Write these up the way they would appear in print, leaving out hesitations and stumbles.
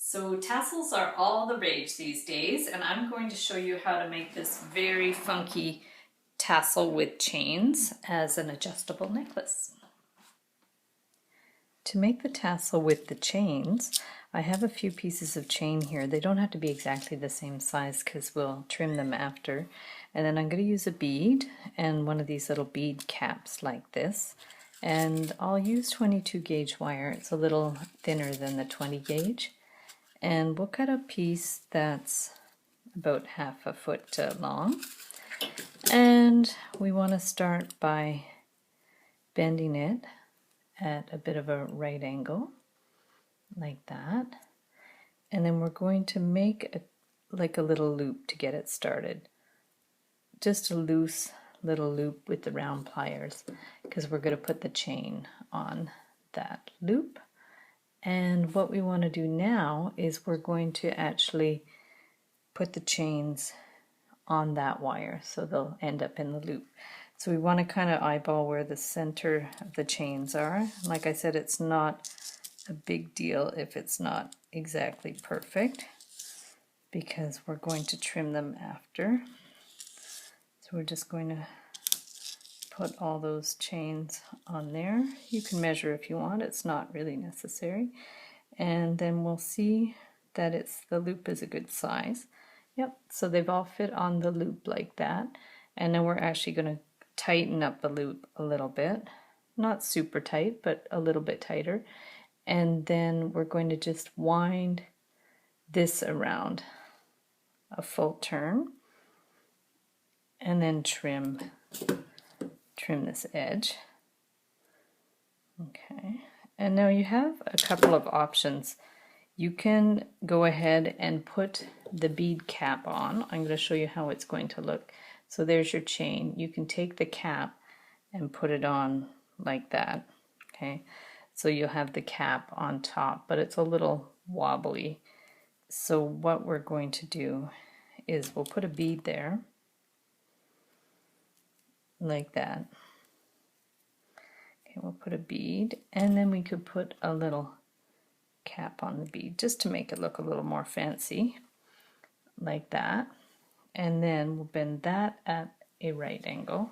So tassels are all the rage these days, and I'm going to show you how to make this very funky tassel with chains as an adjustable necklace. To make the tassel with the chains, I have a few pieces of chain here. They don't have to be exactly the same size because we'll trim them after. And then I'm going to use a bead and one of these little bead caps like this. And I'll use 22 gauge wire. It's a little thinner than the 20 gauge. And we'll cut a piece that's about half a foot long. And we want to start by bending it at a bit of a right angle, like that. And then we're going to make like a little loop to get it started. Just a loose little loop with the round pliers, because we're going to put the chain on that loop. And what we want to do now is we're going to actually put the chains on that wire so they'll end up in the loop. So we want to kind of eyeball where the center of the chains are. Like I said, it's not a big deal if it's not exactly perfect, because we're going to trim them after. So we're just going to put all those chains on there. You can measure if you want, it's not really necessary. And then we'll see that the loop is a good size. Yep, so they've all fit on the loop like that. And then we're actually going to tighten up the loop a little bit. Not super tight, but a little bit tighter. And then we're going to just wind this around a full turn. And then trim this edge. Okay, and now you have a couple of options. You can go ahead and put the bead cap on. I'm going to show you how it's going to look. So there's your chain. You can take the cap and put it on like that. Okay, so you'll have the cap on top, but it's a little wobbly. So what we're going to do is we'll put a bead there like that. Okay, we'll put a bead, and then we could put a little cap on the bead just to make it look a little more fancy, like that. And then we'll bend that at a right angle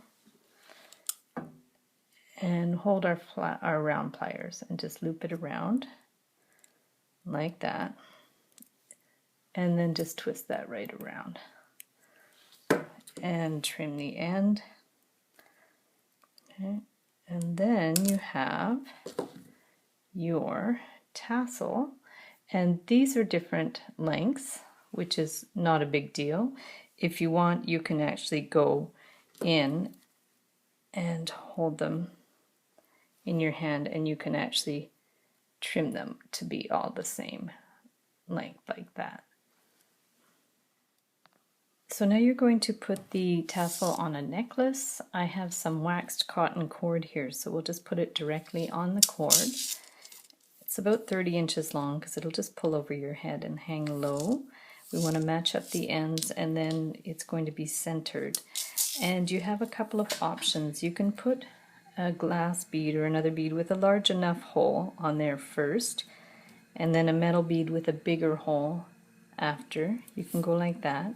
and hold our round pliers and just loop it around like that, and then just twist that right around and trim the end. Okay. And then you have your tassel, and these are different lengths, which is not a big deal. If you want, you can actually go in and hold them in your hand, and you can actually trim them to be all the same length like that. So now you're going to put the tassel on a necklace. I have some waxed cotton cord here, so we'll just put it directly on the cord. It's about 30 inches long because it'll just pull over your head and hang low. We want to match up the ends, and then it's going to be centered. And you have a couple of options. You can put a glass bead or another bead with a large enough hole on there first, and then a metal bead with a bigger hole after. You can go like that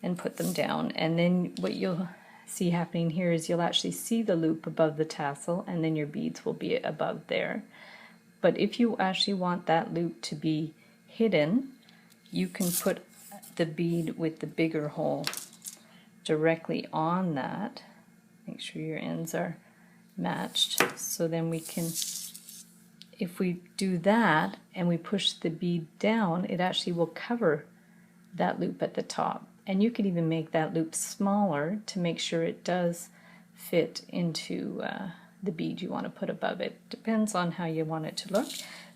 and put them down, and then what you'll see happening here is you'll actually see the loop above the tassel, and then your beads will be above there. But if you actually want that loop to be hidden, you can put the bead with the bigger hole directly on that. Make sure your ends are matched. So then we can, if we do that and we push the bead down, it actually will cover that loop at the top. And you can even make that loop smaller to make sure it does fit into the bead you want to put above it. Depends on how you want it to look.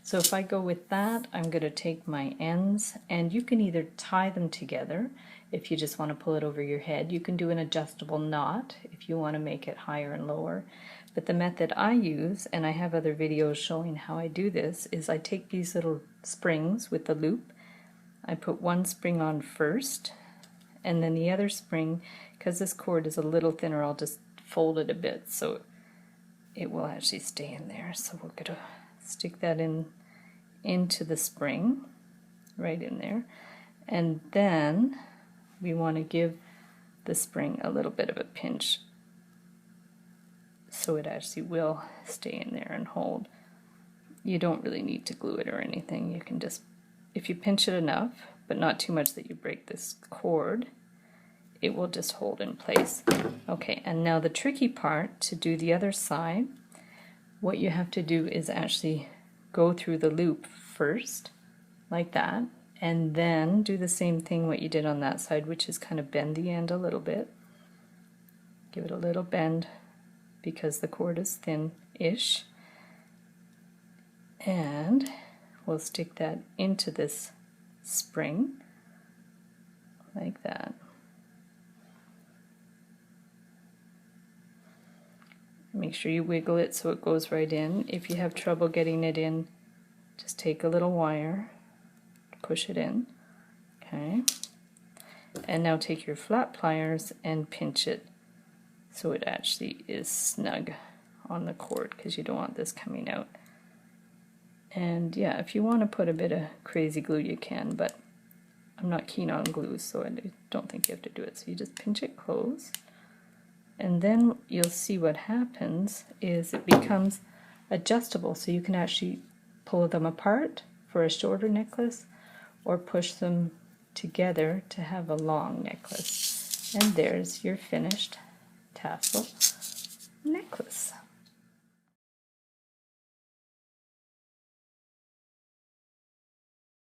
So if I go with that, I'm going to take my ends, and you can either tie them together if you just want to pull it over your head. You can do an adjustable knot if you want to make it higher and lower. But the method I use, and I have other videos showing how I do this, is I take these little springs with the loop. I put one spring on first, and then the other spring, because this cord is a little thinner, I'll just fold it a bit so it will actually stay in there. So we're going to stick that into the spring right in there. And then we want to give the spring a little bit of a pinch so it actually will stay in there and hold. You don't really need to glue it or anything. You can just, if you pinch it enough, but not too much that you break this cord, it will just hold in place. Okay, and now the tricky part to do the other side, what you have to do is actually go through the loop first, like that, and then do the same thing what you did on that side, which is kind of bend the end a little bit. Give it a little bend because the cord is thin-ish. And we'll stick that into this spring, like that. Make sure you wiggle it so it goes right in. If you have trouble getting it in, just take a little wire, push it in. Okay. And now take your flat pliers and pinch it so it actually is snug on the cord, because you don't want this coming out. And yeah, if you want to put a bit of crazy glue you can, but I'm not keen on glue, so I don't think you have to do it. So you just pinch it close, and then you'll see what happens is it becomes adjustable, so you can actually pull them apart for a shorter necklace or push them together to have a long necklace. And there's your finished tassel necklace.